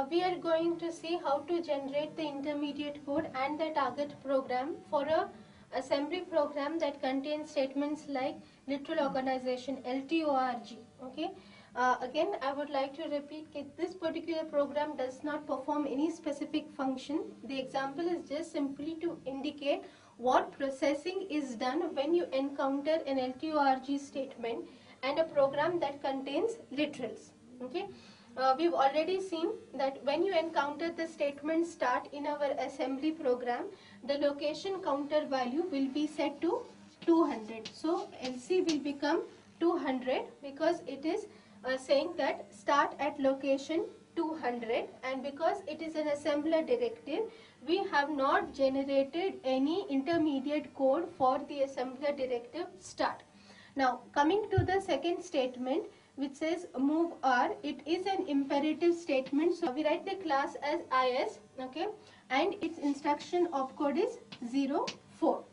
we are going to see how to generate the intermediate code and the target program for a assembly program that contains statements like literal organization, LTORG. Okay. Again, I would like to repeat that this particular program does not perform any specific function. The example is just simply to indicate what processing is done when you encounter an LTORG statement and a program that contains literals. Okay. We've already seen that when you encounter the statement start in our assembly program, the location counter value will be set to 200. So LC will become 200 because it is saying that start at location 200, and because it is an assembler directive, we have not generated any intermediate code for the assembler directive start. Now coming to the second statement, which says move R, it is an imperative statement. So we write the class as IS, okay, and its instruction opcode is 04.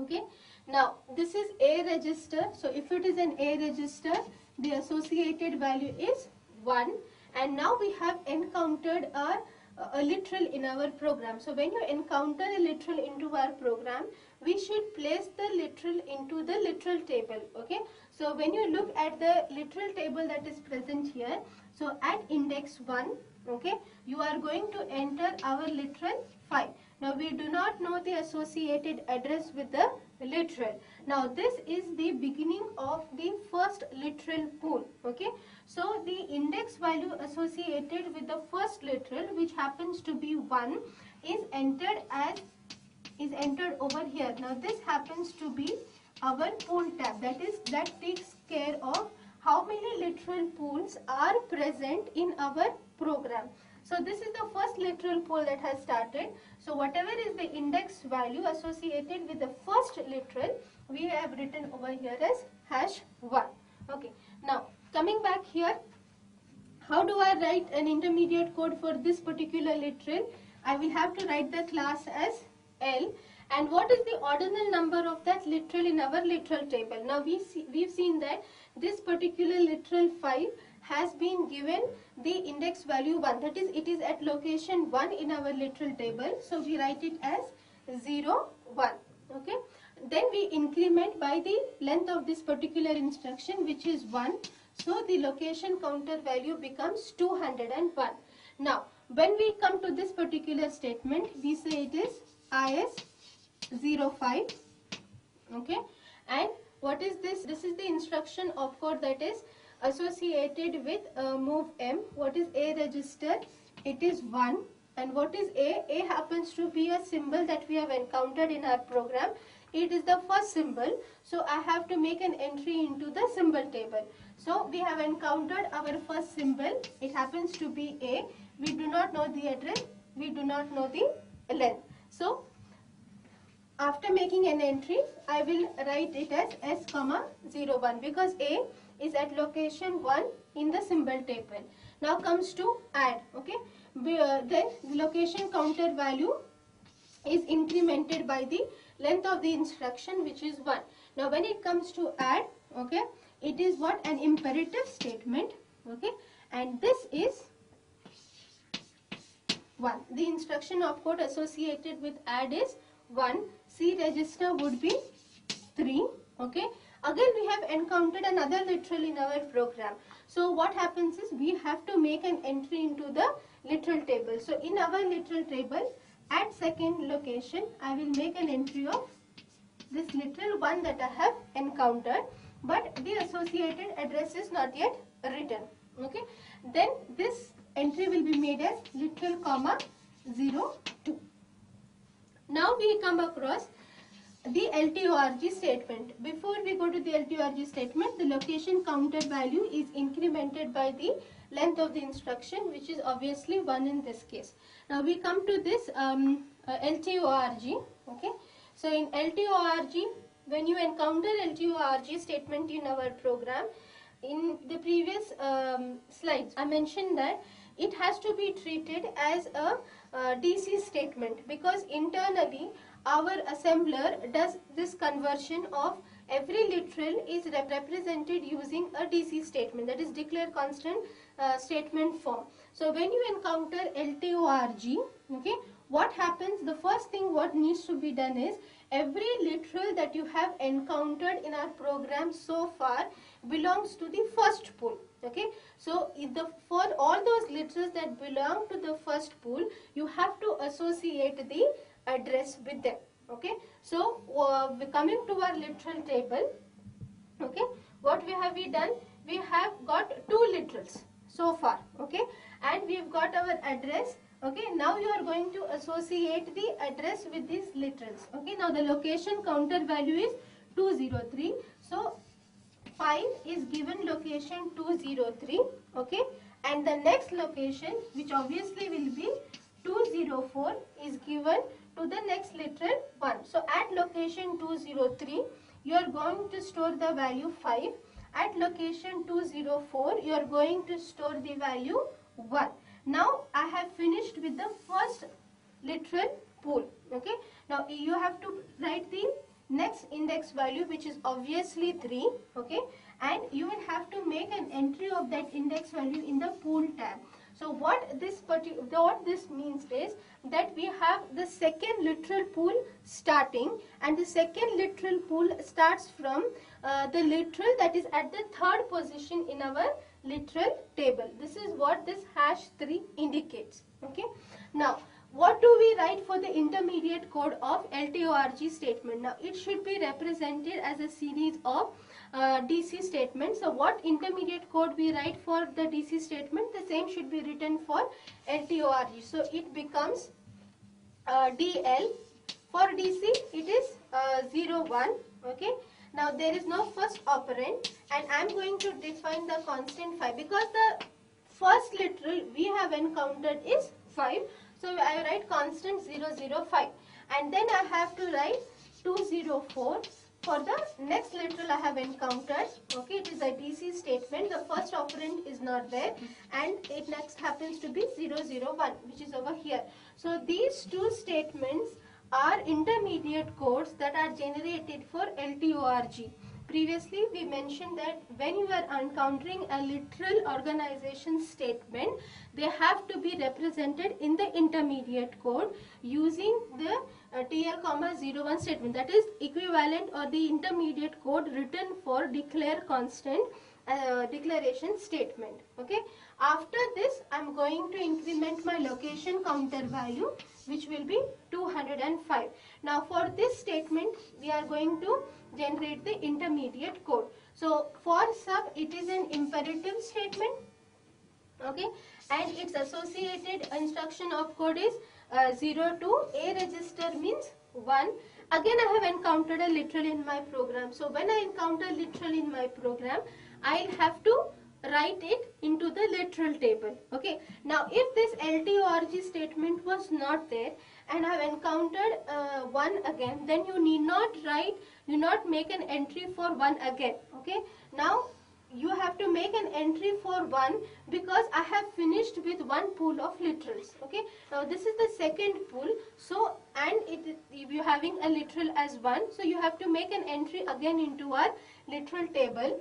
Okay. Now this is A register. So if it is an A register, the associated value is 1. And now we have encountered a literal in our program. So when you encounter a literal into our program, we should place the literal into the literal table. Okay. So when you look at the literal table that is present here, so at index 1, okay, you are going to enter our literal 5. Now we do not know the associated address with the literal. Now this is the beginning of the first literal pool. Okay. So the index value associated with the first literal, which happens to be 1, is entered over here. Now this happens to be our pool tab, that takes care of how many literal pools are present in our program. So this is the first literal pool that has started. So whatever is the index value associated with the first literal, we have written over here as #1. Okay. Now coming back here, how do I write an intermediate code for this particular literal? I will have to write the class as L. And what is the ordinal number of that literal in our literal table? Now we've seen that this particular literal 5 has been given the index value 1. That is, it is at location 1 in our literal table. So we write it as 0, 1. Okay. Then we increment by the length of this particular instruction, which is 1. So the location counter value becomes 201. Now when we come to this particular statement, we say it is IS 05. Okay. And what is this? This is the instruction opcode that is associated with move M. What is A register? It is 1. And what is A? A happens to be a symbol that we have encountered in our program. It is the first symbol. So I have to make an entry into the symbol table. So we have encountered our first symbol. It happens to be A. We do not know the address. We do not know the length. So after making an entry, I will write it as S,01 because A is at location 1 in the symbol table. Now comes to add. Okay. Then the location counter value is incremented by the length of the instruction, which is 1. Now when it comes to add, okay, it is what? An imperative statement. Okay. And this is 1. The instruction opcode associated with add is 1. C register would be 3. Okay. Again we have encountered another literal in our program. So what happens is we have to make an entry into the literal table. So in our literal table, at second location, I will make an entry of this literal 1 that I have encountered, but the associated address is not yet written. Okay. Then this entry will be made as literal, 02. Now we come across the LTORG statement. Before we go to the LTORG statement, the location counter value is incremented by the length of the instruction, which is obviously 1 in this case. Now we come to this LTORG. Okay. So in LTORG, when you encounter LTORG statement in our program, in the previous slides I mentioned that it has to be treated as a DC statement, because internally our assembler does this conversion of every literal is represented using a DC statement, that is declare constant statement form. So when you encounter LTORG, okay, what happens, the first thing what needs to be done is every literal that you have encountered in our program so far belongs to the first pool. Okay, so for all those literals that belong to the first pool, you have to associate the address with them. Okay, so coming to our literal table, okay, what we done, we have got two literals so far, okay, and we've got our address. Okay, now you are going to associate the address with these literals. Okay, now the location counter value is 203, so 5 is given location 203, okay, and the next location, which obviously will be 204, is given to the next literal 1. So at location 203, you are going to store the value 5. At location 204, you are going to store the value 1. Now I have finished with the first literal pool. Okay, now you have to write the next index value, which is obviously 3, okay, and you will have to make an entry of that index value in the pool tab. So what this means is that we have the second literal pool starting, and the second literal pool starts from the literal that is at the third position in our literal table. This is what this #3 indicates. Okay, now what do we write for the intermediate code of LTORG statement? Now it should be represented as a series of DC statements. So what intermediate code we write for the DC statement, the same should be written for LTORG. So it becomes DL. For DC it is 0, 1. Okay. Now there is no first operand, and I am going to define the constant 5 because the first literal we have encountered is 5. So I write constant 005, and then I have to write 204 for the next literal I have encountered. Okay, it is a DC statement. The first operand is not there, and it next happens to be 001, which is over here. So these two statements are intermediate codes that are generated for LTORG. Previously we mentioned that when you are encountering a literal organization statement, they have to be represented in the intermediate code using the TL,01 statement, that is equivalent or the intermediate code written for declare constant declaration statement. Okay, after this I am going to increment my location counter value, which will be 205. Now for this statement we are going to generate the intermediate code. So for sub it is an imperative statement, okay, and its associated instruction of code is 02. A register means 1. Again I have encountered a literal in my program. So when I encounter literal in my program, I'll have to write it into the literal table. Okay, now if this LTORG statement was not there and I have encountered 1 again, then you need not make an entry for 1 again. Okay, now you have to make an entry for 1 because I have finished with one pool of literals. Okay, now this is the second pool, so and if you having a literal as 1, so you have to make an entry again into our literal table.